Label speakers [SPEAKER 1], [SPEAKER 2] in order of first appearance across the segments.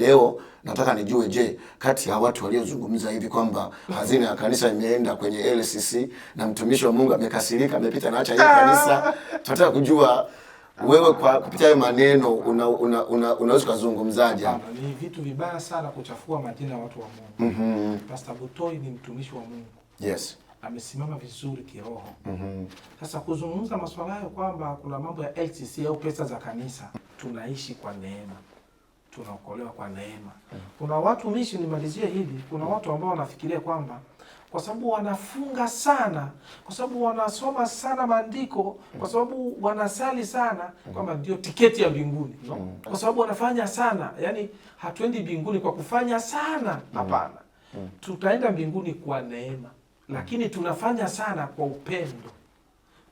[SPEAKER 1] leo nataka nijue, je, kati ya watu waliozungumza hivi kwamba hazina ya kanisa imeenda kwenye LCC na mtumishi wa Mungu amekasirika, amepita na acha hii kanisa, tunataka kujua wewe kwa kupitia hayo maneno unaweza kuzungumzaje?
[SPEAKER 2] Ni vitu vibaya sana kuchafua majina ya watu wa Mungu. Pastor Butoi ni mtumishi wa Mungu.
[SPEAKER 1] Yes.
[SPEAKER 2] Amesimama vizuri kiroho. Sasa kuzungumza masuala hayo kwamba kuna mambo ya LCC au pesa za kanisa, tunaishi kwa neema. Tunaokolewa kwa neema. Kuna watu nimalizie hili, kuna watu ambao wanafikiria kwamba kwa sababu wanafunga sana, kwa sababu wanasoma sana maandiko, kwa sababu wanasali sana, kwamba ndio tiketi ya mbinguni, no? Kwa sababu wanafanya sana, yani hatuendi mbinguni kwa kufanya sana, hapana. Tutaenda mbinguni kwa neema, lakini tunafanya sana kwa upendo.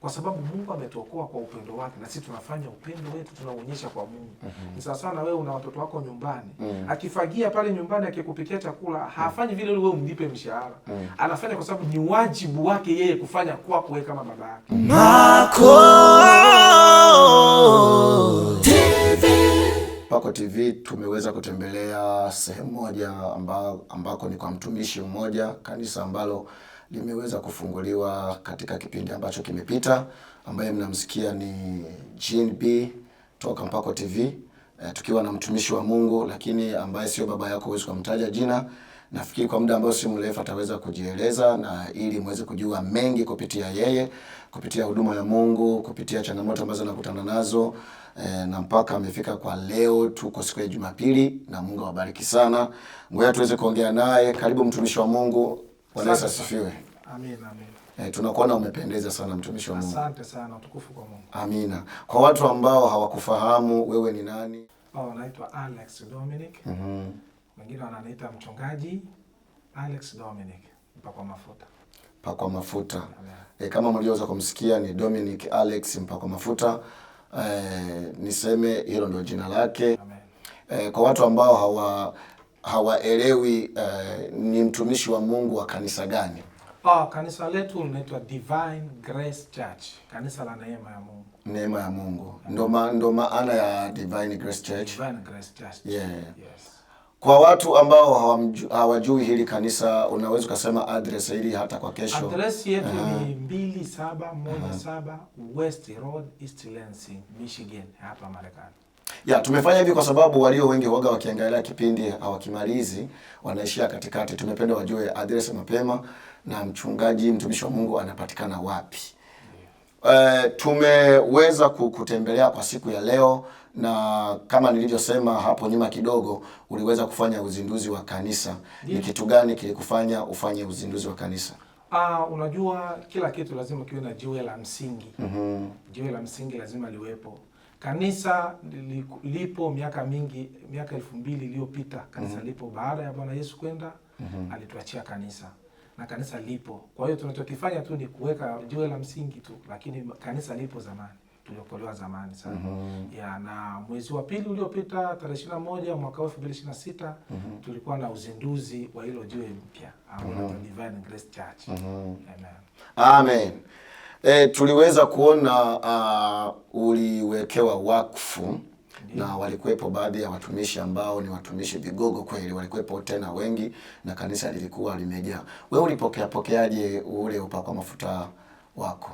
[SPEAKER 2] Kwa sababu Mungu ametuokoa kwa upendo wake, na sisi tunafanya upendo wetu tunaonyesha kwa Mungu. Ni sawa sana wewe una watoto wako nyumbani. Akifagia pale nyumbani akikupikia chakula, hafanyi vile wewe umlipe mshahara. Anafanya kwa sababu ni wajibu wake yeye kufanya kwako wewe kama baba yake.
[SPEAKER 1] Mpako TV tumeweza kutembelea sehemu moja ambako ni kwa mtumishi mmoja, kanisa ambalo limeweza kufunguliwa katika kipindi ambacho kimepita, ambaye mnamsikia ni Jean B toka Mpako TV, tukiwa na mtumishi wa Mungu, lakini ambaye sio baba yako, huwezi kumtaja jina. Nafikiri kwa muda ambao si mrefu ataweza kujieleza, na ili muweze kujua mengi kupitia yeye, kupitia huduma ya Mungu, kupitia changamoto ambazo anakutana nazo, na mpaka amefika kwa leo. Tuko siku ya Jumapili na Mungu awabariki sana. Ngoja tuweze kuongea naye. Karibu mtumishi wa Mungu. Bwana Yesu asifiwe.
[SPEAKER 2] Amina, amina.
[SPEAKER 1] Tunakuona umependeza sana mtumishi wa Mungu.
[SPEAKER 2] Asante sana, utukufu kwa Mungu.
[SPEAKER 1] Amina. Kwa watu ambao hawakufahamu wewe ni nani?
[SPEAKER 2] Naitwa Alex Dominic. Wengine wananiita mchungaji Alex Dominic, mpakwa mafuta.
[SPEAKER 1] Mpakwa mafuta. Kama mliweza kumsikia ni Dominic Alex mpakwa mafuta. Niseme hilo ndio jina lake. Kwa watu ambao hawaelewi ni mtumishi wa Mungu wa kanisa gani?
[SPEAKER 2] Kanisa letu linaitwa Divine Grace Church, kanisa la neema ya Mungu.
[SPEAKER 1] Neema ya Mungu. Ndo maana ya Divine Grace Church.
[SPEAKER 2] Divine Grace Church.
[SPEAKER 1] Yeah.
[SPEAKER 2] Yes.
[SPEAKER 1] Kwa watu ambao hawajui hili kanisa, unaweza kusema address hili hata kwa kesho?
[SPEAKER 2] Address yetu ni 2717 West Road, East Lansing, Michigan, hapa Marekani.
[SPEAKER 1] Tumefanya hivi kwa sababu walio wengi huaga wakiangalia kipindi hawakimalizi, wanaishia katikati. Tumependa wajue address mapema na mchungaji mtumishi wa Mungu anapatikana wapi. Tumeweza kutembelea kwa siku ya leo, na kama nilivyosema hapo nyuma kidogo, uliweza kufanya uzinduzi wa kanisa. Ni kitu gani kilikufanya ufanye uzinduzi wa kanisa?
[SPEAKER 2] Unajua kila kitu lazima kiwe na jiwe la msingi. Jiwe la msingi lazima liwepo. Kanisa lipo miaka 2000 iliyopita. Kanisa lipo baada ya Bwana Yesu kwenda, alituachia kanisa. Na kanisa lipo. Kwa hiyo tunachokifanya tu ni kuweka jiwe la msingi tu, lakini kanisa lipo zamani. Tuliokolewa zamani sana. Na mwezi wa pili uliopita tarehe 21 mwaka 2026 tulikuwa na uzinduzi wa hilo jiwe mpya ambalo ni Divine Grace Church.
[SPEAKER 1] Amen. Tuliweza kuona uliwekewa wakfu. Na walikuwepo baadhi ya watumishi ambao ni watumishi vigogo kweli, walikuwepo tena wengi, na kanisa lilikuwa limejaa. Wewe ulipokeaje ule upako mafuta wako?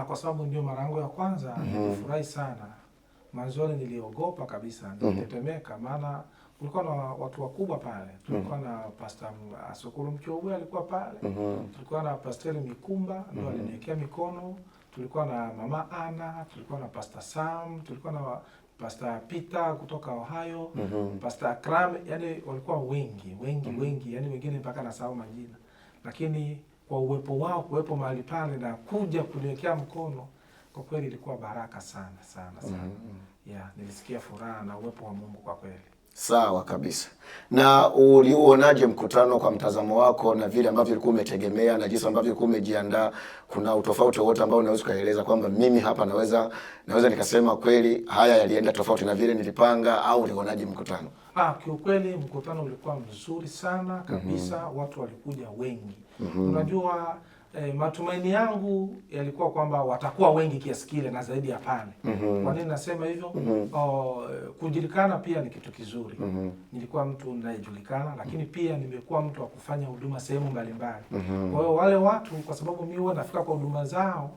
[SPEAKER 2] Kwa sababu ndio mara yangu ya kwanza, nilifurahi sana. Mwanzoni niliogopa kabisa, nilitetemeka, maana kulikuwa na watu wakubwa pale. Tulikuwa na Pastor Sokolo Mchowe alikuwa pale. Tulikuwa na Pastor Mikumba ndio aliniwekea mikono. Tulikuwa na Mama Ana, tulikuwa na Pastor Sam, tulikuwa na Pastor Peter kutoka Ohio, Pastor Akram, yani walikuwa wengi, yani wengine mpaka nasahau majina. Lakini kwa uwepo wao, kuwepo mahali pale na kuja kuniwekea mkono, kwa kweli ilikuwa baraka sana. Nilisikia furaha na uwepo wa Mungu kwa kweli.
[SPEAKER 1] Sawa kabisa. Na uliuonaje mkutano kwa mtazamo wako, na vile ambavyo ulikuwa umetegemea na jinsi ambavyo ulikuwa umejiandaa? Kuna utofauti wote ambao unaweza kueleza kwamba mimi hapa naweza nikasema kweli haya yalienda tofauti na vile nilipanga, au ulionaje mkutano?
[SPEAKER 2] Kiukweli mkutano ulikuwa mzuri sana kabisa. Watu walikuja wengi. Unajua Matumaini yangu yalikuwa kwamba watakuwa wengi kiasi kile na zaidi ya pale. Kwa nini nasema hivyo? Kujulikana pia ni kitu kizuri. Nilikuwa mtu ninayejulikana, lakini pia nimekuwa mtu wa kufanya huduma sehemu mbalimbali. Kwa hiyo wale watu, kwa sababu mimi huwa nafika kwa huduma zao,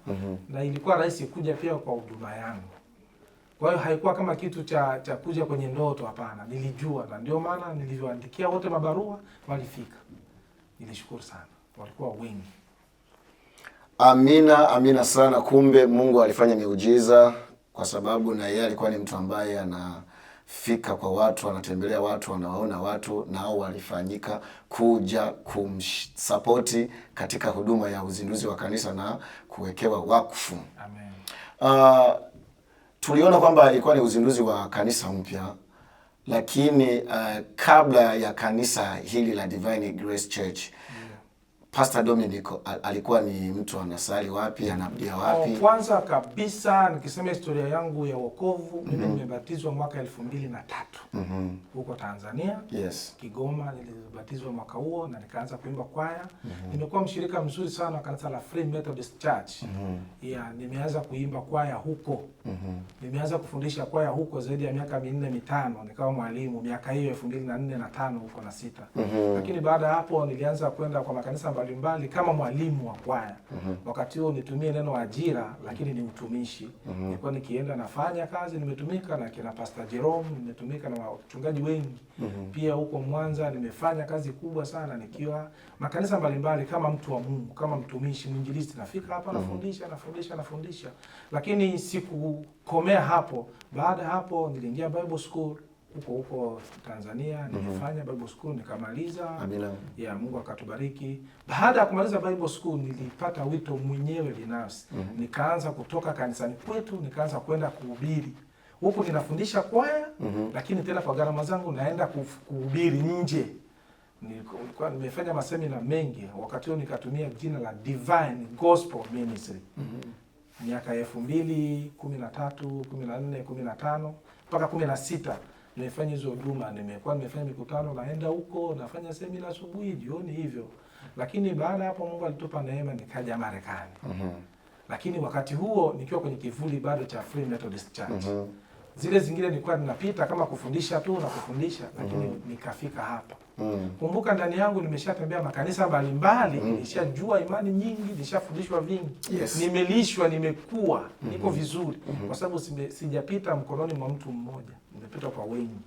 [SPEAKER 2] na ilikuwa rahisi kuja pia kwa huduma yangu. Kwa hiyo haikuwa kama kitu cha kuja kwenye ndoto, hapana. Nilijua, na ndio maana nilivyoandikia wote mabarua walifika. Nilishukuru sana. Walikuwa wengi.
[SPEAKER 1] Amina sana. Kumbe Mungu alifanya miujiza, kwa sababu na yeye alikuwa ni mtu ambaye anafika kwa watu, anatembelea watu, anawaona watu, nao walifanyika kuja kumsapoti katika huduma ya uzinduzi wa kanisa na kuwekewa wakfu.
[SPEAKER 2] Amen.
[SPEAKER 1] Tuliona kwamba ilikuwa ni uzinduzi wa kanisa mpya, lakini kabla ya kanisa hili la Divine Grace Church, Pastor Dominic alikuwa ni mtu anasali wapi, anabudia wapi?
[SPEAKER 2] Kwanza kabisa nikisema historia yangu ya wokovu, mimi nimebatizwa mwaka 2003 huko Tanzania.
[SPEAKER 1] Yes.
[SPEAKER 2] Kigoma nilibatizwa mwaka huo na nikaanza kuimba kwaya. Nimekuwa mshirika mzuri sana wa kanisa la Free Methodist Church. Nimeanza kuimba kwaya huko. Nimeanza kufundisha kwaya huko zaidi ya miaka 4-5, nikawa mwalimu miaka hiyo 2004 na 5 huko na 6. Lakini baada ya hapo nilianza kwenda kwa makanisa mbalimbali kama mwalimu wa kwaya. Wakati huo nitumie neno ajira, lakini ni utumishi. Nilikuwa nikienda nafanya kazi, nimetumika na kina Pastor Jerome, nimetumika na wachungaji wengi. Pia huko Mwanza nimefanya kazi kubwa sana nikiwa makanisa mbalimbali kama mtu wa Mungu, kama mtumishi, mwinjilisti. Nafika hapa nafundisha. Lakini sikukomea hapo. Baada ya hapo niliingia Bible School huko Tanzania. Nilifanya Bible School nikamaliza.
[SPEAKER 1] Amina.
[SPEAKER 2] Mungu akatubariki. Baada ya kumaliza Bible School nilipata wito mwenyewe binafsi. Nikaanza kutoka kanisani kwetu, nikaanza kwenda kuhubiri. Huku ninafundisha kwaya, lakini tena kwa gharama zangu naenda kuhubiri nje. Nilikuwa nimefanya masemina mengi. Wakati huo nikatumia jina la Divine Gospel Ministry. Miaka 2013, 14, 15 mpaka 16 nimefanya hizo huduma. Nimekuwa nimefanya mikutano, naenda huko, nafanya semina asubuhi, jioni hivyo. Lakini baada hapo Mungu alitupa neema nikaja Marekani. Lakini wakati huo nikiwa kwenye kivuli bado cha Free Methodist Church. Zile zingine nilikuwa ninapita kama kufundisha tu na kufundisha, lakini nikafika hapa. Kumbuka ndani yangu nimeshatembea makanisa mbalimbali, nimeshajua imani nyingi, nimeshafundishwa vingi.
[SPEAKER 1] Yes.
[SPEAKER 2] Nimelishwa, nimekuwa, niko vizuri kwa sababu sijapita mkononi mwa mtu mmoja, nimepita kwa wengi.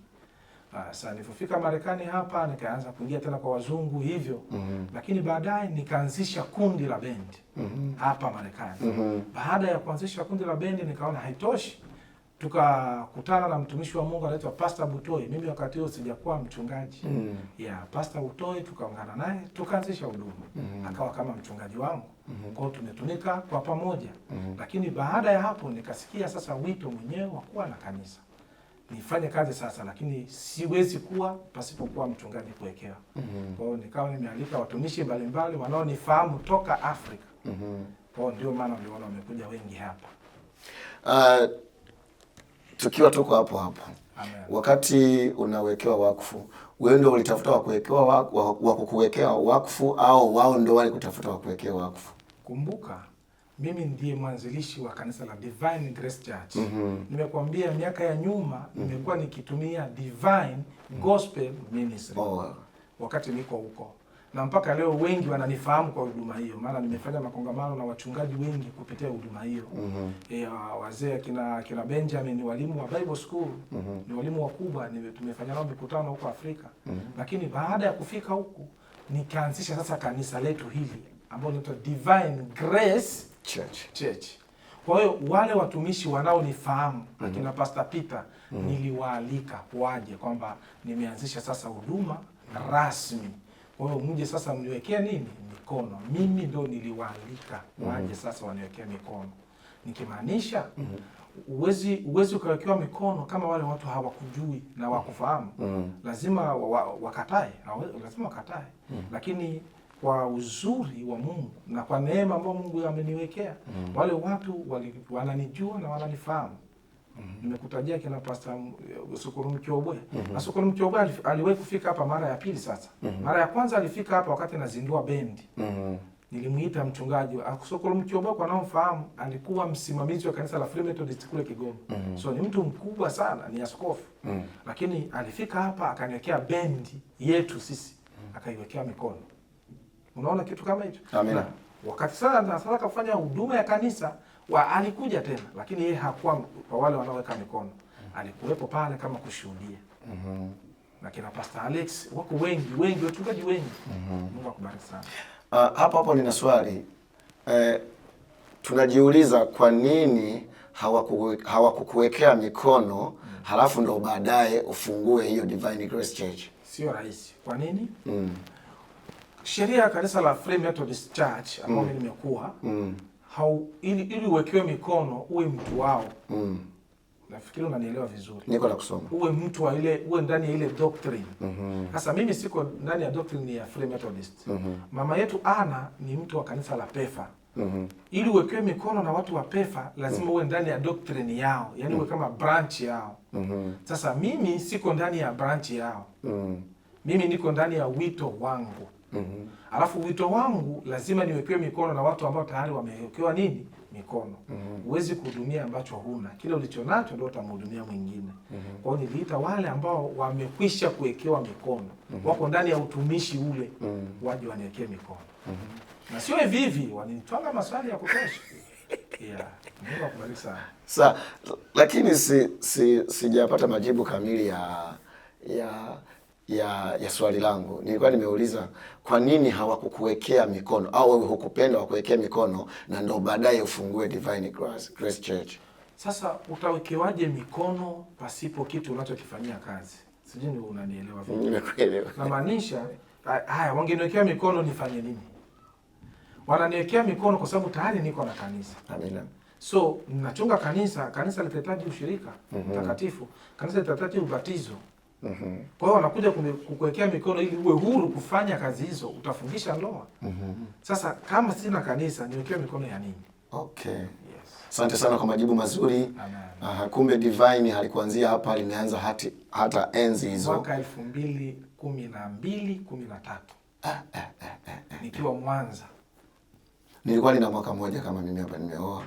[SPEAKER 2] Sasa nilipofika Marekani hapa nikaanza kuingia tena kwa wazungu hivyo. Lakini baadaye nikaanzisha kundi la bendi hapa Marekani. Baada ya kuanzisha kundi la bendi nikaona haitoshi. Tukakutana na mtumishi wa Mungu anaitwa Pastor Butoi. Mimi wakati huo sijakuwa mchungaji. Pastor Butoi tukaungana naye, tukaanzisha huduma. Akawa kama mchungaji wangu. Kwa hiyo tumetumika kwa pamoja. Lakini baada ya hapo nikasikia sasa wito mwenyewe wa kuwa na kanisa. Nifanye kazi sasa, lakini siwezi kuwa pasipokuwa mchungaji kuwekewa. Kwa hiyo nikawa nimealika watumishi mbalimbali wanaonifahamu toka Afrika. Kwa hiyo ndio maana niliona wamekuja wengi hapa.
[SPEAKER 1] Tukiwa tuko hapo.
[SPEAKER 2] Amen.
[SPEAKER 1] Wakati unawekewa wakfu, wewe ndio ulitafuta wa kukuwekea wakfu au wao ndio wale kutafuta wa kuwekea wakfu?
[SPEAKER 2] Kumbuka mimi ndiye mwanzilishi wa kanisa la Divine Grace Church. Nimekuambia miaka ya nyuma nimekuwa nikitumia Divine Gospel Ministry. Wakati niko huko. Na mpaka leo wengi wananifahamu kwa huduma hiyo, maana nimefanya makongamano na wachungaji wengi kupitia huduma hiyo. Wazee kina Benjamin ni walimu wa Bible School, ni walimu wakubwa, tumefanya nao mikutano huko Afrika. Lakini baada ya kufika huku nikaanzisha sasa kanisa letu hili ambalo linaitwa Divine Grace Church. Kwa hiyo wale watumishi wanaonifahamu akina Pastor Peter niliwaalika waje kwamba nimeanzisha sasa huduma rasmi. Kwa hiyo mje sasa mniwekea nini? Mikono. Mimi ndo niliwaalika waje sasa waniwekea mikono. Nikimaanisha uwezi ukawekewa mikono kama wale watu hawakujui na wakufahamu. Lazima wakatae, lazima wakatae. Lakini kwa uzuri wa Mungu na kwa neema ambayo Mungu ameniwekea, wale watu wananijua na wananifahamu. Nimekutajia kina Pastor Sukuru Mkiobwe. Na Sukuru Mkiobwe aliwahi kufika hapa mara ya pili sasa. Mara ya kwanza alifika hapa wakati nazindua bendi. nilimuita mchungaji Sokolo Mkioboko, anaomfahamu, alikuwa msimamizi wa kanisa la Free Methodist kule Kigoma. So ni mtu mkubwa sana, ni askofu. Lakini alifika hapa akaniwekea bendi yetu sisi, akaiwekea mikono. Unaona kitu kama hicho?
[SPEAKER 1] Amina.
[SPEAKER 2] Wakati sana nataka kufanya huduma ya kanisa, alikuja tena, lakini yeye hakuwa kwa wale wanaoweka mikono. Alikuwepo pale kama kushuhudia. Na kina Pastor Alex wako wengi, wachungaji wengi. Mungu akubariki sana.
[SPEAKER 1] Hapo nina swali. Tunajiuliza kwa nini hawakukuwekea mikono halafu ndo baadaye ufungue hiyo Divine Grace Church?
[SPEAKER 2] Sio rahisi. Kwa nini? Sheria ya kanisa la Free Methodist Church ambao nimekuwa ili uwekewe mikono uwe mtu wao. Nafikiri unanielewa vizuri.
[SPEAKER 1] Niko na kusoma.
[SPEAKER 2] Uwe mtu wa uwe ndani ya ile doctrine. Sasa mimi siko ndani ya doctrine ya Free Methodist. Mama yetu Ana ni mtu wa kanisa la PEFA. Ili uwekewe mikono na watu wa PEFA lazima uwe ndani ya doctrine yao, yaani uwe kama branch yao. Sasa mimi siko ndani ya branch yao. Mimi niko ndani ya wito wangu. Alafu wito wangu lazima niwekewe mikono na watu ambao tayari wamewekewa nini? Mikono. Huwezi kuhudumia ambacho huna. Kile ulichonacho ndio utamhudumia mwingine. Kwa hiyo niliita wale ambao wamekwisha kuwekewa mikono. Wako ndani ya utumishi ule, waje waniwekee mikono. Na sio hivi, wanitwanga maswali ya kutosha. Mungu akubariki sana.
[SPEAKER 1] Sasa lakini sijapata majibu kamili ya swali langu. Nilikuwa nimeuliza kwa nini hawakukuwekea mikono au wewe hukupenda wakuwekea mikono na ndo baadaye ufungue Divine Grace Church?
[SPEAKER 2] Sasa utawekewaje mikono pasipo kitu unachokifanyia kazi? Sijui unanielewa vipi?
[SPEAKER 1] Nimekuelewa.
[SPEAKER 2] Na maanisha haya, wangeniwekea mikono nifanye nini? Wananiwekea mikono kwa sababu tayari niko na kanisa.
[SPEAKER 1] Amina.
[SPEAKER 2] So ninachunga kanisa litahitaji ushirika mtakatifu, kanisa litahitaji ubatizo. Kwa hiyo wanakuja kukuwekea mikono ili uwe huru kufanya kazi hizo, utafungisha ndoa. Sasa kama sina kanisa niwekewe mikono ya nini?
[SPEAKER 1] Okay.
[SPEAKER 2] Yes.
[SPEAKER 1] Asante sana kwa majibu mazuri. Kumbe Divine halikuanzia hapa, limeanza hata enzi hizo.
[SPEAKER 2] Mwaka 2012-13. Nikiwa Mwanza.
[SPEAKER 1] Nilikuwa nina mwaka mmoja kama mimi hapa nimeoa.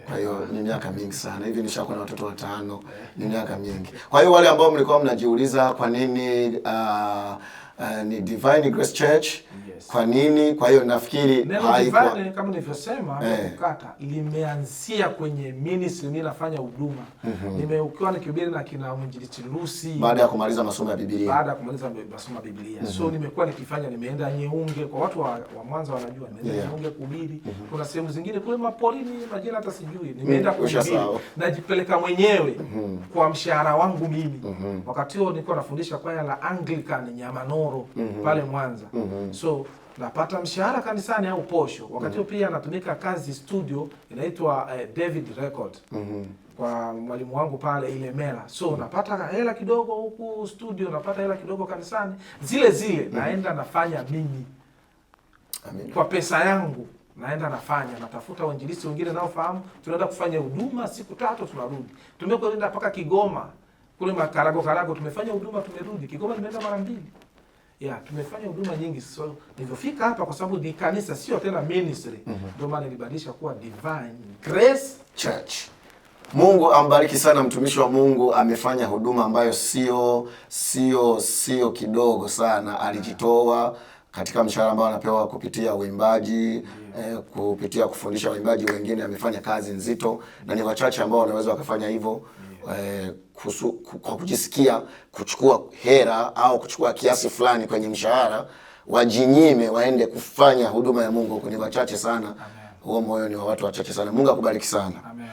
[SPEAKER 1] Kwa hiyo ni miaka mingi sana. Hivi nishakuwa na watoto 5. Ni miaka mingi. Kwa hiyo wale ambao mlikuwa mnajiuliza kwa nini ni Divine Grace Church, kwa nini? Kwa hiyo nafikiri
[SPEAKER 2] haikuwa Divine kama nilivyosema kukata limeanzia kwenye ministry mimi nafanya huduma. Nimeukiwa nikihubiri na kina mwinjilisti Lucy
[SPEAKER 1] baada ya kumaliza masomo ya Biblia.
[SPEAKER 2] Baada ya kumaliza masomo ya Biblia. So nimekuwa nikifanya, nimeenda Nyeunge, kwa watu wa Mwanza wanajua, nimeenda Nyeunge kuhubiri. Kuna sehemu zingine kule maporini majina hata sijui. Nimeenda kuhubiri. Najipeleka mwenyewe kwa mshahara wangu mimi. Wakati huo nilikuwa nafundisha kwaya la Anglican Nyamanoro pale Mwanza. So napata mshahara kanisani au posho. Wakati huo pia natumika kazi studio inaitwa David Record. Kwa mwalimu wangu pale Ilemela. So napata hela kidogo huku studio, napata hela kidogo kanisani. Zile naenda nafanya mimi. Amen. Kwa pesa yangu naenda nafanya, natafuta wainjilisti wengine nao fahamu, tunaenda kufanya huduma siku 3 tunarudi. Tumekwenda mpaka Kigoma. Kule Makarago tumefanya huduma, tumerudi. Kigoma nimeenda mara 2. Tumefanya huduma nyingi. So nilivyofika hapa, kwa sababu ni kanisa sio tena ministry, ndio maana nilibadilisha kuwa Divine Grace Church.
[SPEAKER 1] Mungu ambariki sana mtumishi wa Mungu, amefanya huduma ambayo sio kidogo sana. Alijitoa katika mshahara ambao anapewa kupitia uimbaji, kupitia kufundisha waimbaji wengine. Amefanya kazi nzito na ni wachache ambao wanaweza wakafanya hivyo kwa kujisikia kuchukua hera au kuchukua kiasi fulani kwenye mshahara, wajinyime waende kufanya huduma ya Mungu. Ni wachache sana. Huo moyo ni wa watu wachache sana. Mungu akubariki sana.
[SPEAKER 2] Amen.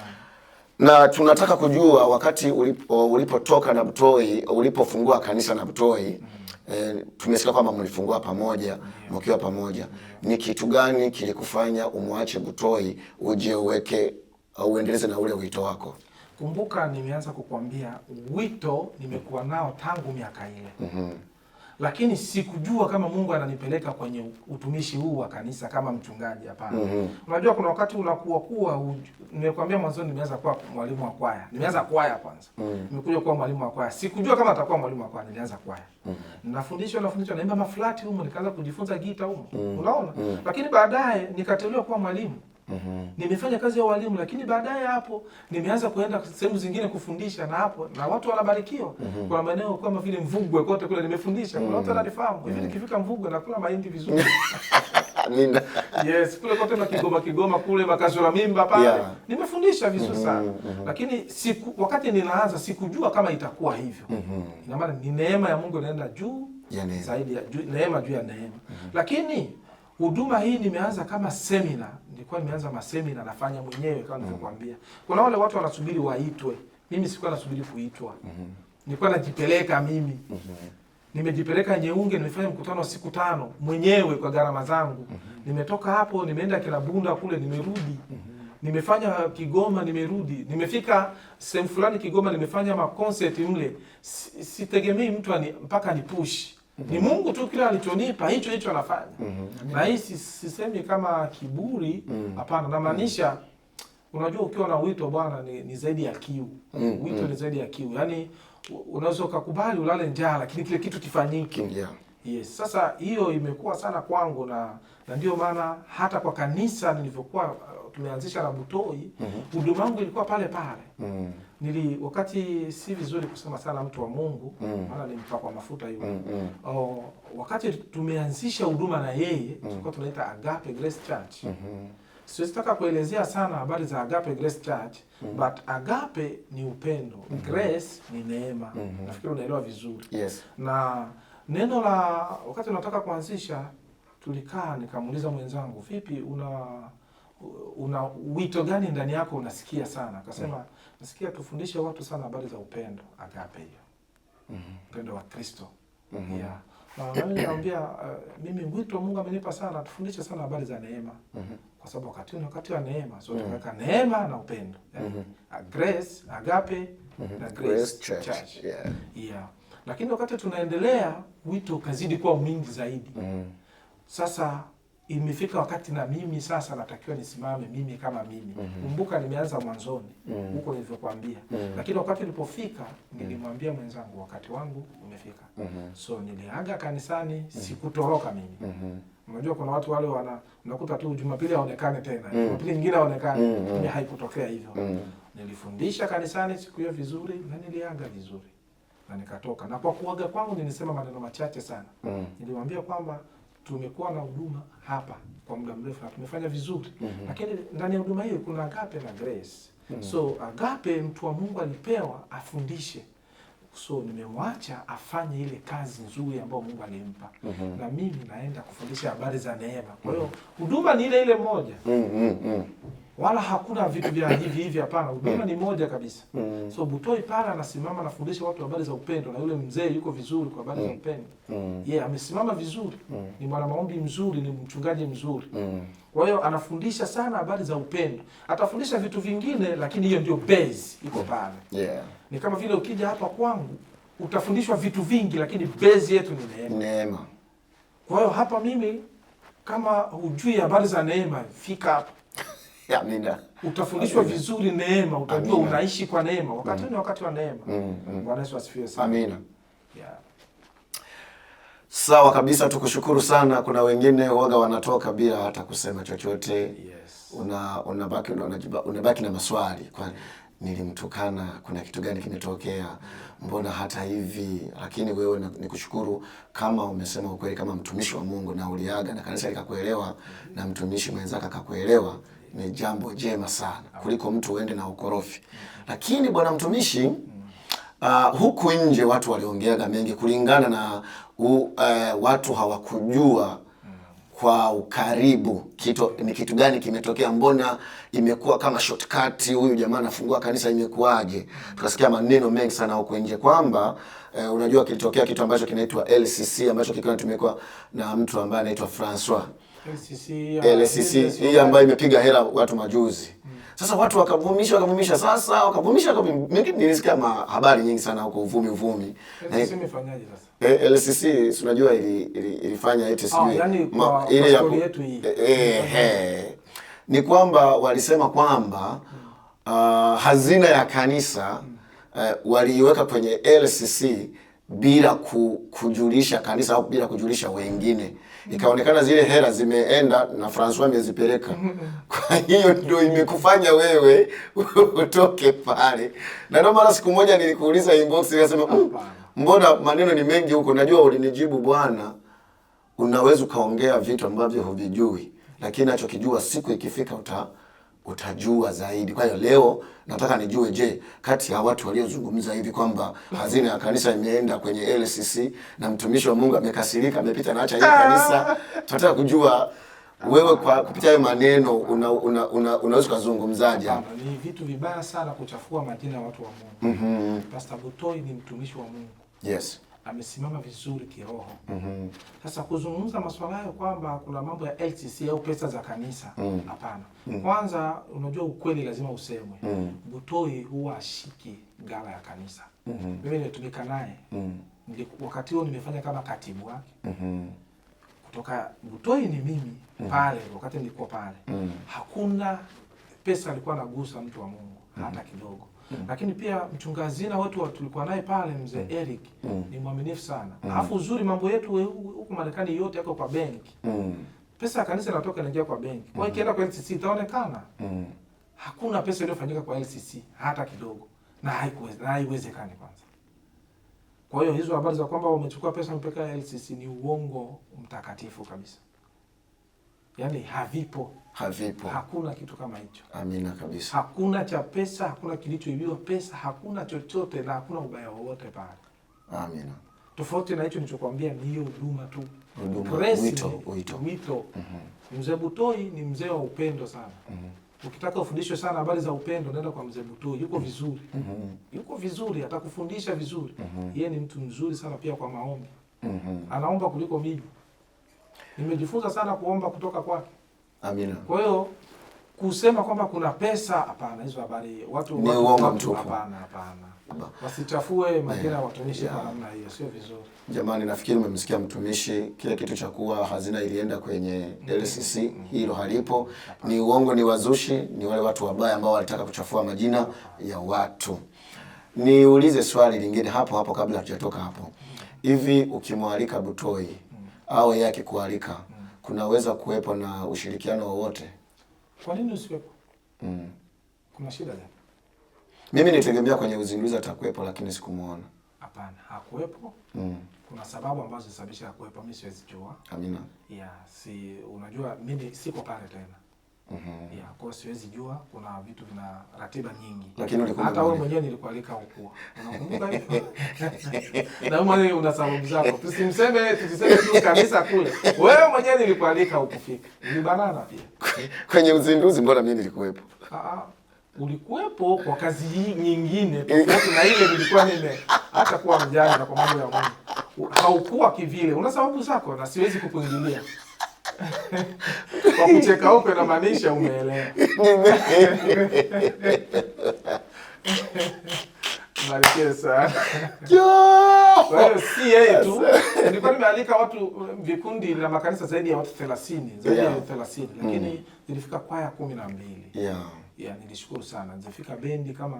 [SPEAKER 1] Na tunataka kujua wakati ulipotoka na Butoi, ulipofungua kanisa na Butoi, tumesikia kwamba mlifungua pamoja, mkiwa pamoja. Ni kitu gani kilikufanya umwache Butoi uje uendeleze na ule wito wako?
[SPEAKER 2] Kumbuka nimeanza kukwambia wito nimekuwa nao tangu miaka ile. lakini sikujua kama Mungu ananipeleka kwenye utumishi huu wa kanisa kama mchungaji, hapana. Unajua kuna wakati unakuwa nimekwambia mwanzo nimeanza kuwa mwalimu wa kwaya. Nimeanza kwaya kwanza. Nimekuja kuwa mwalimu wa kwaya. Sikujua kama atakuwa mwalimu wa kwaya, nilianza kwaya. Nafundishwa naimba maflati huko, nikaanza kujifunza gita huko. Unaona? Lakini baadaye nikateuliwa kuwa mwalimu. Nimefanya kazi ya walimu, lakini baadaye hapo nimeanza kuenda sehemu zingine kufundisha, na hapo na watu wanabarikiwa. Kuna maeneo kama vile Mvugwe kote kule nimefundisha. Kuna watu wananifahamu. Hivi nikifika Mvugwe nakula mahindi vizuri.
[SPEAKER 1] Amina.
[SPEAKER 2] Yes, kule kote na Kigoma kule Makazura Mimba pale. Nimefundisha vizuri sana. Lakini wakati ninaanza sikujua kama itakuwa hivyo. Ina maana ni neema ya Mungu inaenda juu zaidi ya neema juu ya neema. Lakini huduma hii nimeanza kama seminar. Nilikuwa nimeanza masemina nafanya mwenyewe kama nilivyokuambia. Kuna wale watu wanasubiri waitwe. Mimi sikuwa nasubiri kuitwa. Nilikuwa najipeleka mimi. Nimejipeleka Nyeunge, nimefanya mkutano wa siku 5 mwenyewe kwa gharama zangu. Nimetoka hapo, nimeenda Kilabunda kule, nimerudi. Nimefanya Kigoma, nimerudi. Nimefika sehemu fulani Kigoma, nimefanya concert mle. Sitegemei mtu mpaka nipush. Ni Mungu tu kila alichonipa hicho anafanya. Na hii sisemi kama kiburi, hapana, namaanisha unajua ukiwa na wito bwana ni zaidi ya kiu. Wito ni zaidi ya kiu. Yaani unaweza kukubali ulale njaa lakini kile kitu kifanyike. Yes, sasa hiyo imekuwa sana kwangu na ndio maana hata kwa kanisa nilivyokuwa tumeanzisha la Butoi, huduma yangu ilikuwa pale pale. Wakati si vizuri kusema sana mtu wa Mungu, maana nimpakwa mafuta hiyo. Wakati tumeanzisha huduma na yeye, tulikuwa tunaita Agape Grace Church. Siwezitaka kuelezea sana habari za Agape Grace Church, but Agape ni upendo, Grace ni neema. Nafikiri unaelewa vizuri.
[SPEAKER 1] Yes.
[SPEAKER 2] Na neno la wakati tunataka kuanzisha, tulikaa nikamuuliza mwenzangu, vipi una wito gani ndani yako unasikia sana? Akasema nasikia tufundishe watu sana habari za upendo, Agape hiyo. Upendo wa Kristo. Yeah. Na mimi nikamwambia mimi wito Mungu amenipa sana tufundishe sana habari za neema. Kwa sababu wakati wa neema, so tukaweka neema na upendo. Grace, Agape na Grace Church. Yeah. Lakini wakati tunaendelea wito ukazidi kuwa mwingi zaidi. Sasa imefika wakati na mimi sasa natakiwa nisimame mimi kama mimi. Kumbuka nimeanza mwanzoni huko nilivyokuambia. Lakini wakati nilipofika nilimwambia mwenzangu wakati wangu umefika. So niliaga kanisani, sikutoroka mimi. Unajua kuna watu wale unakuta tu Jumapili haonekane tena. Jumapili nyingine haonekane. Mimi haikutokea hivyo. Nilifundisha kanisani siku hiyo vizuri na niliaga vizuri. Na nikatoka. Na kwa kuaga kwangu nilisema maneno machache sana. Nilimwambia kwamba tumekuwa na huduma hapa kwa muda mrefu na tumefanya vizuri. Lakini ndani ya huduma hiyo kuna Agape na Grace. So Agape mtu wa Mungu alipewa afundishe. So nimemwacha afanye ile kazi nzuri ambayo Mungu alimpa. Na mimi naenda kufundisha habari za neema. Kwa hiyo huduma ni ile moja. Wala hakuna vitu vya hivi hapana. Huduma ni moja kabisa. So Butoi pala anasimama anafundisha watu habari za upendo na yule mzee yuko vizuri kwa habari za upendo. Amesimama vizuri. Ni mwana maombi mzuri, ni mchungaji mzuri. Kwa hiyo anafundisha sana habari za upendo. Atafundisha vitu vingine lakini hiyo ndio base iko pale. Ni kama vile ukija hapa kwangu utafundishwa vitu vingi lakini base yetu ni neema. Kwa hiyo hapa mimi kama hujui habari za neema, fika hapa.
[SPEAKER 1] Amina.
[SPEAKER 2] Utafundishwa vizuri neema, utajua unaishi kwa neema. Wakati ni wakati wa neema. Bwana Yesu asifiwe sana.
[SPEAKER 1] Amina. Sawa kabisa, tukushukuru sana. Kuna wengine waga wanatoka bila hata kusema chochote. Unabaki na maswali. Kwa nilimtukana, kuna kitu gani kimetokea? Mbona hata hivi? Lakini wewe nikushukuru kama umesema ukweli kama mtumishi wa Mungu na uliaga na kanisa likakuelewa na mtumishi mwenzako akakuelewa. Ni jambo jema sana kuliko mtu uende na ukorofi. Lakini bwana mtumishi, huku nje watu waliongeaga mengi kulingana na watu hawakujua kwa ukaribu ni kitu gani kimetokea, mbona imekuwa kama shortcut, huyu jamaa anafungua kanisa imekuaje? Tukasikia maneno mengi sana huko nje kwamba unajua kilitokea kitu ambacho kinaitwa LCC ambacho kilikuwa tumekuwa na mtu ambaye anaitwa Francois. LCC hii ambayo imepiga hela watu majuzi. Sasa watu wakavumisha, sasa wakavumisha. Mimi nilisikia habari nyingi sana huko, uvumi.
[SPEAKER 2] LCC imefanyaje sasa?
[SPEAKER 1] LCC unajua ilifanya eti sijui
[SPEAKER 2] yani ile ya yetu hii.
[SPEAKER 1] Ni kwamba walisema kwamba hazina ya kanisa waliiweka kwenye LCC bila kujulisha kanisa au bila kujulisha wengine. Ikaonekana zile hela zimeenda na Francois amezipeleka. Kwa hiyo ndio imekufanya wewe utoke pale. Na ndio mara siku moja nilikuuliza inbox, nikasema mbona maneno ni mengi huko. Najua ulinijibu, bwana, unaweza ukaongea vitu ambavyo huvijui, lakini nachokijua siku ikifika utajua zaidi. Kwa hiyo leo nataka nijue, je, kati ya watu waliozungumza hivi kwamba hazina ya kanisa imeenda kwenye LCC na mtumishi wa Mungu amekasirika, amepita na acha hii kanisa, tunataka kujua wewe kwa kupitia hayo maneno unaweza kuzungumzaje?
[SPEAKER 2] Ni vitu vibaya sana kuchafua majina ya watu wa Mungu. Pastor Butoi ni mtumishi wa Mungu.
[SPEAKER 1] Yes.
[SPEAKER 2] Amesimama vizuri kiroho. Sasa kuzungumza masuala hayo kwamba kuna mambo ya LCC au pesa za kanisa, hapana. Kwanza unajua ukweli lazima usemwe. Butoi huwa ashiki gala ya kanisa. Mimi nilitumika naye. Wakati huo nimefanya kama katibu wake. Kutoka Butoi ni mimi pale wakati nilikuwa pale. Hakuna pesa alikuwa anagusa mtu wa Mungu hata kidogo. Lakini pia mchunga hazina wetu tulikuwa naye pale, mzee Eric, ni mwaminifu sana. Alafu uzuri mambo yetu huko Marekani yote yako kwa benki. Pesa ya kanisa inatoka inaingia kwa benki. Kwa hiyo ikienda kwa LCC itaonekana. Hakuna pesa iliyofanyika kwa LCC hata kidogo. Na haiwezekani kwanza. Kwa hiyo hizo habari za kwamba wamechukua pesa mpaka LCC ni uongo mtakatifu kabisa. Yaani havipo. Hakuna kitu kama hicho.
[SPEAKER 1] Amina kabisa.
[SPEAKER 2] Hakuna cha pesa, hakuna kilichoibiwa pesa, hakuna chochote na hakuna ubaya wowote pale.
[SPEAKER 1] Amina.
[SPEAKER 2] Tofauti na hicho nilichokuambia ni hiyo huduma tu. Wito. Mzee Butoi ni mzee wa upendo sana. Ukitaka ufundishwe sana habari za upendo, nenda kwa mzee Butoi. Yuko vizuri. Yuko vizuri, atakufundisha vizuri. Yeye ni mtu mzuri sana pia kwa maombi. Anaomba kuliko mimi. Nimejifunza sana kuomba kutoka kwake.
[SPEAKER 1] Amina.
[SPEAKER 2] Kwa hiyo kusema kwamba kuna pesa, hapana, hizo habari watu
[SPEAKER 1] ni uongo mtupu.
[SPEAKER 2] Hapana. Wasichafue majina ya watumishi kwa namna hiyo, sio vizuri.
[SPEAKER 1] Jamani, nafikiri umemsikia mtumishi, kile kitu cha kuwa hazina ilienda kwenye LCC, hilo halipo. Ni uongo, ni wazushi, ni wale watu wabaya ambao walitaka kuchafua majina ya watu. Niulize swali lingine hapo kabla hatujatoka hapo. Hivi ukimwalika Butoi au yeye akikualika, kunaweza kuwepo na ushirikiano wowote?
[SPEAKER 2] Kwa nini usiwepo? Kuna shida gani?
[SPEAKER 1] Mimi nitegemea kwenye uzinduzi atakuwepo, lakini sikumuona.
[SPEAKER 2] Hapana, hakuwepo. Kuna sababu ambazo zisababisha hakuwepo, mimi siwezi jua.
[SPEAKER 1] Amina.
[SPEAKER 2] Unajua mimi siko pale tena. Kwa siwezi jua, kuna vitu vina ratiba nyingi.
[SPEAKER 1] Lakini ulikuwa
[SPEAKER 2] hata wewe mwenyewe nilikualika huko. Unakumbuka hivyo? Na wewe una sababu zako. Tusiseme tu kanisa kule. Wewe mwenyewe nilikualika ukifika. Ni banana pia.
[SPEAKER 1] Kwenye uzinduzi mbona mimi nilikuwepo?
[SPEAKER 2] Ulikuwepo kwa kazi nyingine tofauti na ile nilikuwa hata kuwa mjane na kwa mambo ya Mungu. Haukuwa kivile. Una sababu zako na siwezi kukuingilia. Kwa kucheka huko inamaanisha umeelewa. Barikiwe sana. Kwa hiyo si yeye tu. Nilikuwa nimealika watu vikundi na makanisa zaidi ya watu 30, zaidi ya 30, lakini zilifika kwaya 12. Nilishukuru sana. Zilifika bendi kama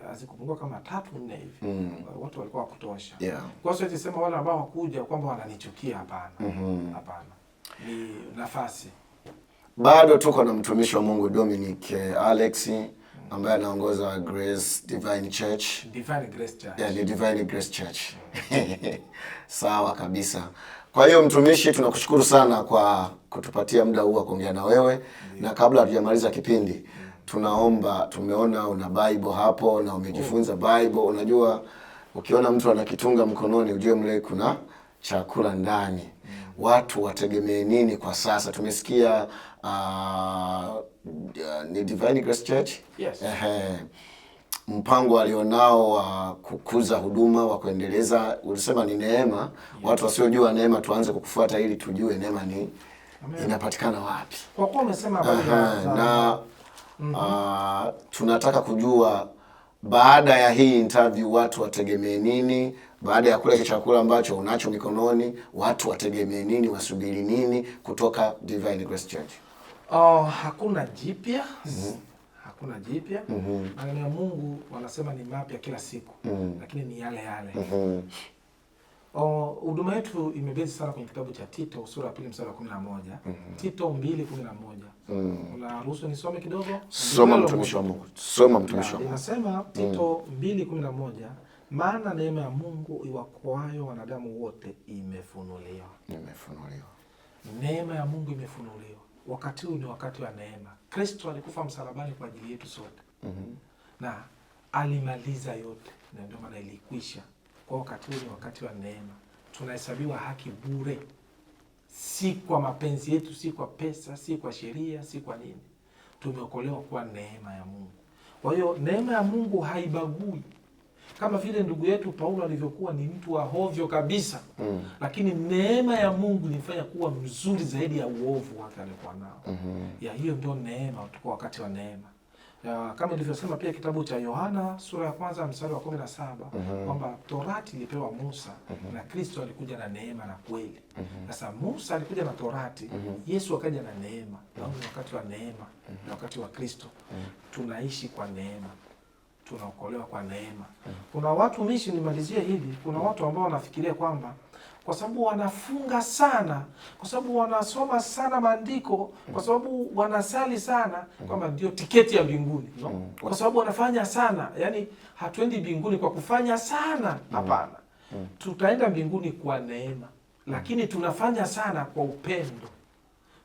[SPEAKER 2] hazikupungua kama 3-4 hivi. Watu walikuwa kutosha. Kwa hiyo siwezi sema wale ambao wakuja kwamba wananichukia, hapana. Hapana. Ni nafasi.
[SPEAKER 1] Bado tuko na mtumishi wa Mungu Dominic Alex ambaye anaongoza Grace Divine Church.
[SPEAKER 2] Divine Grace Church.
[SPEAKER 1] Ni Divine Grace Church. Sawa kabisa. Kwa hiyo mtumishi, tunakushukuru sana kwa kutupatia muda huu wa kuongea na wewe. Na kabla hatujamaliza kipindi, tunaomba, tumeona una Bible hapo na umejifunza Bible. Unajua ukiona mtu anakitunga mkononi ujue mle kuna chakula ndani. Watu wategemee nini kwa sasa? Tumesikia ni Divine Grace Church.
[SPEAKER 2] Yes.
[SPEAKER 1] Mpango alionao wa kukuza huduma, wa kuendeleza, ulisema ni neema. Watu wasiojua neema tuanze kukufuata ili tujue neema ni inapatikana wapi.
[SPEAKER 2] Kwa kuwa umesema habari
[SPEAKER 1] na Tunataka kujua baada ya hii interview watu wategemee nini? Baada ya kula chakula ambacho unacho mikononi, watu wategemee nini, wasubiri nini kutoka Divine Grace Church?
[SPEAKER 2] Hakuna jipya. Hakuna jipya. Maneno ya Mungu wanasema ni mapya kila siku. Lakini ni yale yale. Huduma yetu imebezi sana kwenye kitabu cha Tito sura ya 2 mstari wa 11. Tito 2:11. Unaruhusu nisome kidogo?
[SPEAKER 1] Soma mtumishi wa Mungu. Soma mtumishi wa Mungu.
[SPEAKER 2] Inasema Tito 2:11, maana neema ya Mungu iwakoayo wanadamu wote imefunuliwa. Neema ya Mungu imefunuliwa. Wakati huu ni wakati wa neema. Kristo alikufa msalabani kwa ajili yetu sote. Na alimaliza yote. Na ndio maana ilikwisha. Kwa wakati huu ni wakati wa neema. Tunahesabiwa haki bure. Si kwa mapenzi yetu, si kwa pesa, si kwa sheria, si kwa nini. Tumeokolewa kwa neema ya Mungu. Kwa hiyo neema ya Mungu haibagui. Kama vile ndugu yetu Paulo alivyokuwa ni mtu wa hovyo kabisa. Lakini neema ya Mungu ilimfanya kuwa mzuri zaidi ya uovu wake alikuwa nao. Ya hiyo ndio neema, tuko wakati wa neema. Kama ilivyosema pia kitabu cha Yohana sura ya 1 mstari wa 17 kwamba Torati ilipewa Musa na Kristo alikuja na neema na kweli. Sasa Musa alikuja na Torati, Yesu akaja na neema. Na ni wakati wa neema, na wakati wa Kristo. Tunaishi kwa neema. Tunaokolewa kwa neema. Kuna watu nimalizie hili, kuna watu ambao wanafikiria kwamba kwa sababu wanafunga sana, kwa sababu wanasoma sana maandiko, kwa sababu wanasali sana, kwamba ndio tiketi ya mbinguni. Kwa sababu wanafanya sana, yani hatuendi mbinguni kwa kufanya sana, hapana. Tutaenda mbinguni kwa neema, lakini tunafanya sana kwa upendo.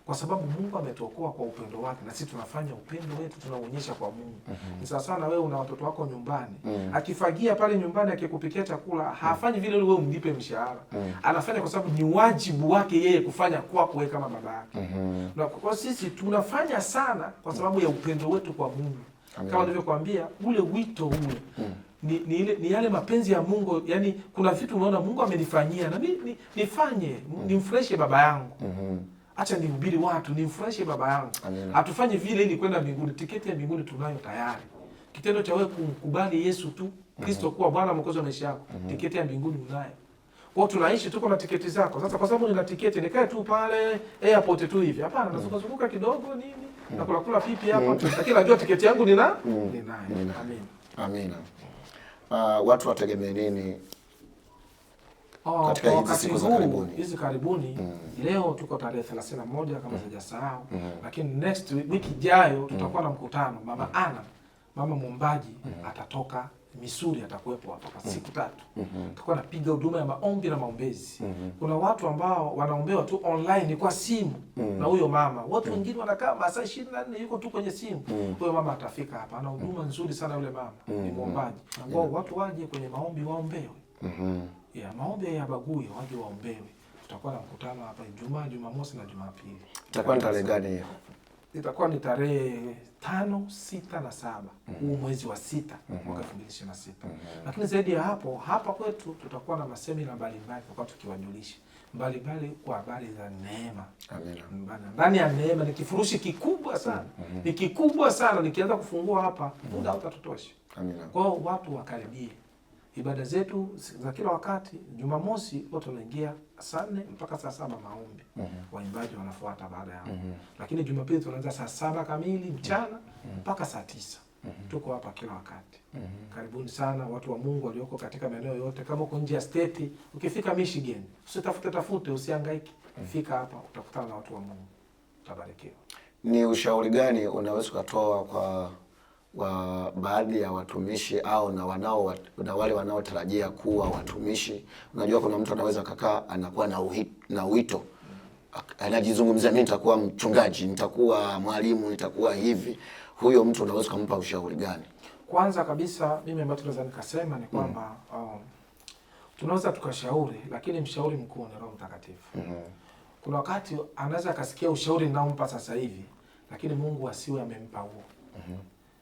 [SPEAKER 2] Kwa sababu Mungu ametuokoa kwa upendo wake, na sisi tunafanya upendo wetu tunaonyesha kwa Mungu. Ni sawa sana wewe una watoto wako nyumbani. Akifagia pale nyumbani akikupikia chakula, hafanyi vile wewe umlipe mshahara. Anafanya kwa sababu ni wajibu wake yeye kufanya kwako wewe kama baba yake. Na kwa sisi tunafanya sana kwa sababu ya upendo wetu kwa Mungu. Kama nilivyokuambia, ule wito ule ni yale mapenzi ya Mungu, yani kuna vitu unaona Mungu amenifanyia na nifanye nimfurahishe baba yangu. Acha nihubiri watu, nimfurahishe baba yangu. Hatufanye vile ili kwenda mbinguni. Tiketi ya mbinguni tunayo tayari. Kitendo cha wewe kumkubali Yesu tu, Kristo kuwa Bwana Mwokozi wa maisha yako, tiketi ya mbinguni unayo. Kwa tunaishi tuko na tiketi zako. Sasa kwa sababu nina tiketi, nikae tu pale airport tu hivi. Hapana, nazunguka kidogo nini? Na kula pipi hapa. Lakini najua tiketi yangu ninayo. Amina.
[SPEAKER 1] Watu wategemee nini katika hizi siku za karibuni?
[SPEAKER 2] Hizi karibuni leo tuko tarehe 31 kama sijasahau. Lakini next wiki ijayo tutakuwa na mkutano. Mama mwombaji atatoka Misuri, atakuwepo hapa siku 3. Tutakuwa napiga huduma ya maombi na maombezi. Kuna watu ambao wanaombewa tu online kwa simu na huyo mama. Watu wengine wanakaa masaa 24 yuko tu kwenye simu. Huyo mama atafika hapa. Ana huduma nzuri sana yule mama. Ni mwombaji. Ambao watu waje kwenye maombi waombewe. Maombi ya bagui waje waombewe. Tutakuwa na mkutano hapa Ijumaa, Jumamosi na Jumapili.
[SPEAKER 1] Itakuwa ni tarehe gani hiyo?
[SPEAKER 2] Itakuwa ni tarehe 5, 6 na 7 huu mwezi wa 6 mwaka 2026. Lakini zaidi ya hapo, hapa kwetu tutakuwa na masemina mbalimbali tutakuwa tukiwajulisha mbalimbali kwa habari za neema. Ndani ya neema ni kifurushi kikubwa sana. Ni kikubwa sana, nikianza kufungua hapa muda hautatosha. Kwa hiyo watu wakaribie. Ibada zetu za kila wakati, Jumamosi watu wanaingia saa 4 mpaka saa 7 maombi. Waimbaji wanafuata baada ya hapo. Lakini Jumapili tunaanza saa 7 kamili mchana mpaka saa 9. Tuko hapa kila wakati. Karibuni sana watu wa Mungu walioko katika maeneo yote. Kama uko nje ya state, ukifika Michigan, usitafute, usihangaike. Fika hapa utakutana na watu wa Mungu. Utabarikiwa.
[SPEAKER 1] Ni ushauri gani unaweza kutoa kwa baadhi ya watumishi au na wale wanaotarajia kuwa watumishi? Unajua kuna mtu anaweza kakaa anakuwa na wito, anajizungumzia, mimi nitakuwa mchungaji, nitakuwa mwalimu, nitakuwa hivi. Huyo mtu unaweza kumpa ushauri gani?
[SPEAKER 2] Kwanza kabisa mimi ambacho naweza nikasema ni kwamba tunaweza tukashauri, lakini mshauri mkuu ni Roho Mtakatifu. Kuna wakati anaweza akasikia ushauri ninaompa sasa hivi, lakini Mungu asiwe amempa huo.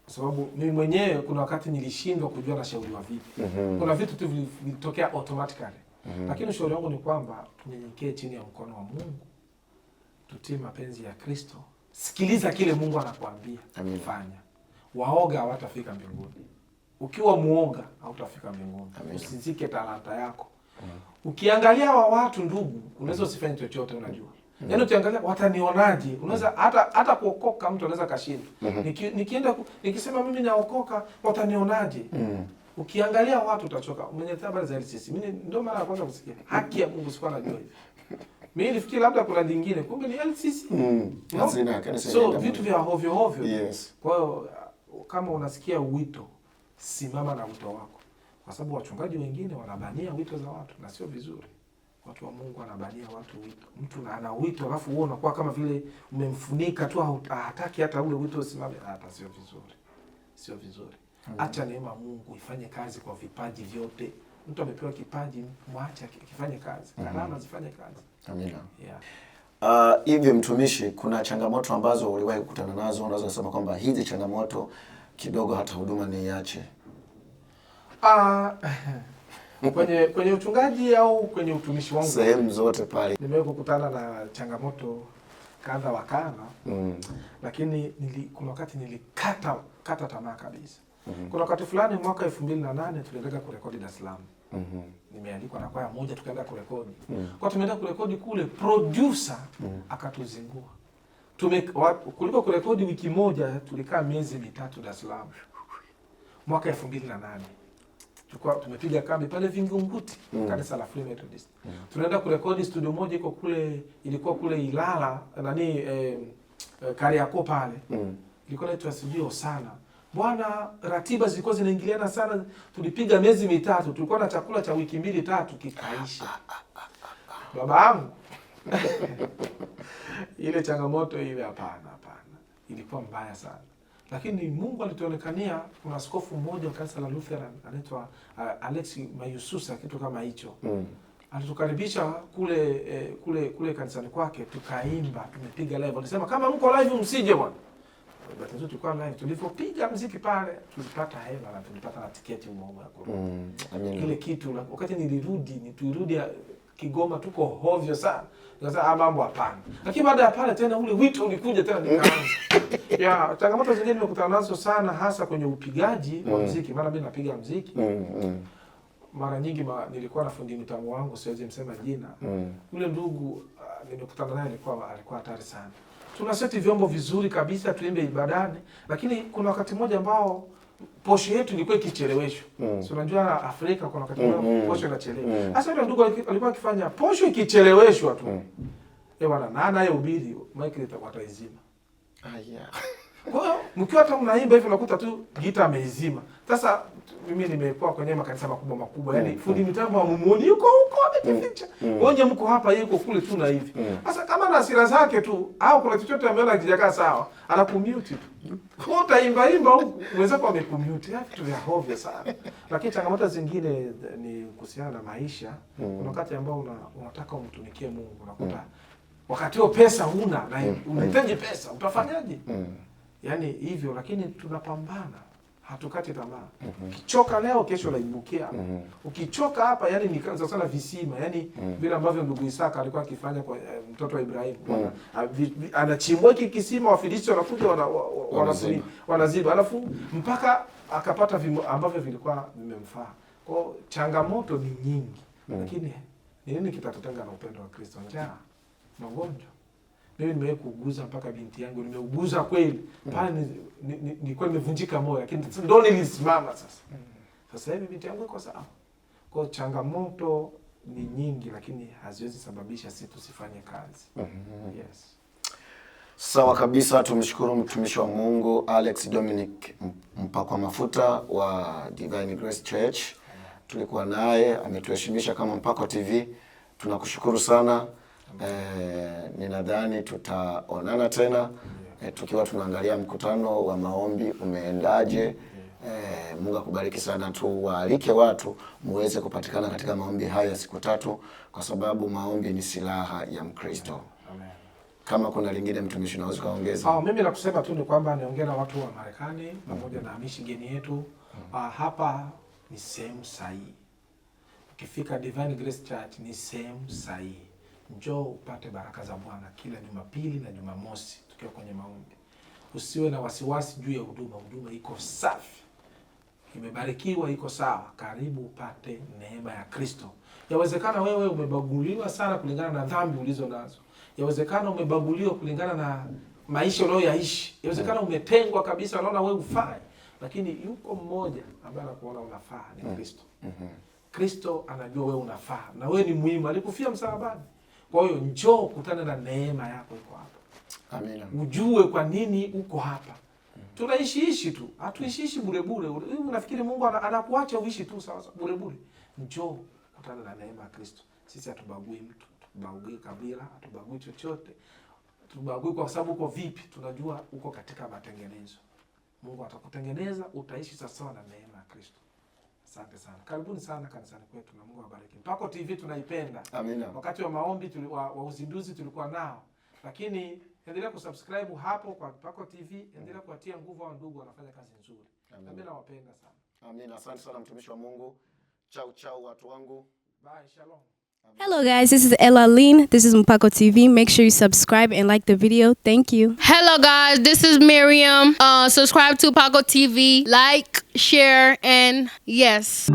[SPEAKER 2] Kwa sababu mimi mwenyewe kuna wakati nilishindwa kujua na shauriwa vipi. Kuna vitu tu vilitokea automatically. Lakini ushauri wangu ni kwamba tunyenyekee chini ya mkono wa Mungu. Tutii mapenzi ya Kristo sikiliza kile Mungu anakuambia.
[SPEAKER 1] Amen.
[SPEAKER 2] Fanya. Waoga hawatafika mbinguni. Ukiwa muoga hautafika mbinguni. Usizike talanta yako. Ukiangalia wa watu ndugu, unaweza usifanye chochote unajua. Yaani ukiangalia watanionaje? Unaweza hata kuokoka mtu anaweza kashinda. Nikienda nikisema mimi naokoka watanionaje? Ukiangalia watu utachoka. Umeniletea habari za LCC. Mimi ndio mara ya kwanza kusikia. Haki ya Mungu sikuwa najua hivi. Mimi nilifikiri labda kuna lingine, kumbe ni LCC.
[SPEAKER 1] No?
[SPEAKER 2] So vitu vya hovyo hovyo.
[SPEAKER 1] Yes.
[SPEAKER 2] Kwa hiyo kama unasikia wito, simama na wito wako. Kwa sababu wachungaji wengine wanabania wito za watu na sio vizuri. Watu wa Mungu wanabania watu wito. Mtu ana wito alafu wewe unakuwa kama vile umemfunika tu, hataki hata ule wito usimame. Hata sio vizuri. Sio vizuri. Acha neema Mungu ifanye kazi kwa vipaji vyote. Mtu amepewa kipaji, mwache kifanye kazi. Karama zifanye kazi.
[SPEAKER 1] Amina.
[SPEAKER 2] Yeah.
[SPEAKER 1] Hivi mtumishi, kuna changamoto ambazo uliwahi kukutana nazo, unaweza kusema kwamba hizi changamoto kidogo hata huduma niache?
[SPEAKER 2] Kwenye uchungaji au kwenye utumishi wangu?
[SPEAKER 1] Sehemu zote pale.
[SPEAKER 2] Nimewahi kukutana na changamoto kadha wa kadha. Lakini kuna wakati nilikata tamaa kabisa. Kuna wakati fulani mwaka 2008 tulienda kurekodi Dar es Salaam. Nimealikwa na kwaya moja tukaenda kurekodi. Kwa tumeenda kurekodi kule, producer akatuzingua. Kuliko kurekodi wiki moja, tulikaa miezi mitatu Dar es Salaam. Mwaka 2008. Tulikuwa tumepiga kambi pale Vingunguti, kanisa la Free Methodist. Tunaenda kurekodi studio moja iko kule, ilikuwa kule Ilala, Kariakoo pale. Ilikuwa inaitwa studio sana. Bwana, ratiba zilikuwa zinaingiliana sana. Tulipiga miezi mitatu, tulikuwa na chakula cha wiki 2-3 kikaisha. Baba yangu. Ile changamoto ile hapana. Ilikuwa mbaya sana. Lakini Mungu alituonekania. Kuna askofu mmoja wa kanisa la Lutheran anaitwa Alex Mayususa, kitu kama hicho. Alitukaribisha kule kanisani kwake, tukaimba, tumepiga live. Alisema kama mko live msije bwana. But tulikuwa live, tulipopiga muziki pale tulipata hela na tulipata na tiketi umoja kwa ile kitu. Wakati tulirudi Kigoma tuko hovyo sana. Nikasema mambo hapana. Lakini baada ya pale tena ule wito ulikuja tena nikaanza. Changamoto zingine nimekutana nazo sana, hasa kwenye upigaji wa muziki. Maana mimi napiga muziki. Mara nyingi nilikuwa na fundi mitambo wangu, siwezi msema jina. Ule ndugu nimekutana naye alikuwa hatari sana. Tuna seti vyombo vizuri kabisa tuimbe ibadani, lakini kuna wakati mmoja ambao posho yetu ilikuwa ikicheleweshwa. So unajua Afrika kuna wakati mmoja posho inachelewa. Sasa yule ndugu alikuwa akifanya posho ikicheleweshwa tu. Bwana naye ubiri mic wataizima. Kwa hiyo mkiwa hata mnaimba hivi unakuta tu gita ameizima. Sasa mimi nimekuwa kwenye makanisa makubwa, yani fundi mitambo hamumuoni yuko huko amejificha. Wenye mko hapa yuko kule tu na hivi. Sasa kama na hasira zake tu au kuna chochote ameona kijakaa sawa, anakumute tu. Kwa utaimba huko mwenzako amekumute. Vitu vya hovyo sana. Lakini changamoto zingine ni kuhusiana na maisha. Kuna wakati ambao unataka umtumikie Mungu, unakuta wakati huo pesa huna na unahitaji pesa, utafanyaje? Yaani hivyo, lakini tunapambana. Hatukati tamaa. Ukichoka leo kesho laibukia. Ukichoka hapa yani ni kama sana visima, yani vile ambavyo ndugu Isaka alikuwa akifanya kwa mtoto wa Ibrahimu. Anachimbwa kisima, Wafilisti wanakuja wanaziba. Alafu mpaka akapata ambavyo vilikuwa vimemfaa. Kwa changamoto ni nyingi. Lakini ni nini kitatutenga na upendo wa Kristo? Njaa, magonjwa. Mimi nimewahi kuuguza mpaka binti yangu, nimeuguza kweli. Pale nilikuwa nimevunjika moyo, lakini ndio nilisimama sasa. Sasa hivi binti yangu iko sawa. Kwa changamoto ni nyingi, lakini haziwezi sababisha sisi tusifanye kazi. Yes.
[SPEAKER 1] Sawa kabisa, tumshukuru mtumishi wa Mungu Alex Dominic mpakwa mafuta wa Divine Grace Church. Tulikuwa naye, ametuheshimisha kama Mpako TV. Tunakushukuru sana. Ninadhani tutaonana tena tukiwa tunaangalia mkutano wa maombi umeendaje. Mungu akubariki sana. Tuwaalike watu muweze kupatikana katika maombi haya siku 3, kwa sababu maombi ni silaha ya Mkristo.
[SPEAKER 2] Amen.
[SPEAKER 1] Kama kuna lingine mtumishi unaweza kaongeza?
[SPEAKER 2] Mimi nakusema tu ni kwamba niongea na watu wa Marekani pamoja na Michigan yetu. Hapa ni sehemu sahihi. Ukifika Divine Grace Church ni sehemu sahihi. Njoo upate baraka za Bwana kila Jumapili na Jumamosi. tukiwa kwenye maombi. Usiwe na wasiwasi juu ya huduma. Huduma iko safi, imebarikiwa, iko sawa. Karibu upate neema ya Kristo. Yawezekana wewe umebaguliwa sana kulingana na dhambi ulizo nazo. Yawezekana umebaguliwa kulingana na maisha unayoyaishi. Yawezekana umetengwa kabisa, unaona wewe ufai. Lakini yuko mmoja ambaye anakuona unafaa, ni Kristo. Kristo anajua wewe unafaa na wewe ni muhimu, alikufia msalabani. Kwa hiyo njoo kutana na neema yako iko hapa.
[SPEAKER 1] Amina.
[SPEAKER 2] Ujue kwa nini uko hapa. Tunaishi tu. Hatuishi bure bure. Unafikiri Mungu anakuacha uishi tu sawa sawa bure bure? Njoo kutana na neema ya Kristo. Sisi hatubagui mtu, hatubagui kabila, hatubagui chochote. Hatubagui kwa sababu uko vipi, tunajua uko katika matengenezo. Mungu atakutengeneza, utaishi sawa na neema ya Kristo. Asante sana. Karibuni sana kanisani kwetu na Mungu awabariki. Mpako TV tunaipenda.
[SPEAKER 1] Amina.
[SPEAKER 2] Wakati wa maombi wa uzinduzi tulikuwa nao. Lakini endelea kusubscribe hapo kwa Mpako TV, endelea kuwatia nguvu wa ndugu wanafanya kazi nzuri. Mimi nawapenda sana.
[SPEAKER 1] Amina. Asante sana mtumishi wa Mungu. Chao watu wangu.
[SPEAKER 2] Bye, shalom.
[SPEAKER 3] Hello guys, this is Ella Lean. This is Mpako TV. Make sure you subscribe and like the video. Thank you.
[SPEAKER 4] Hello guys, this is Miriam. Subscribe to Mpako TV, like, share, and yes.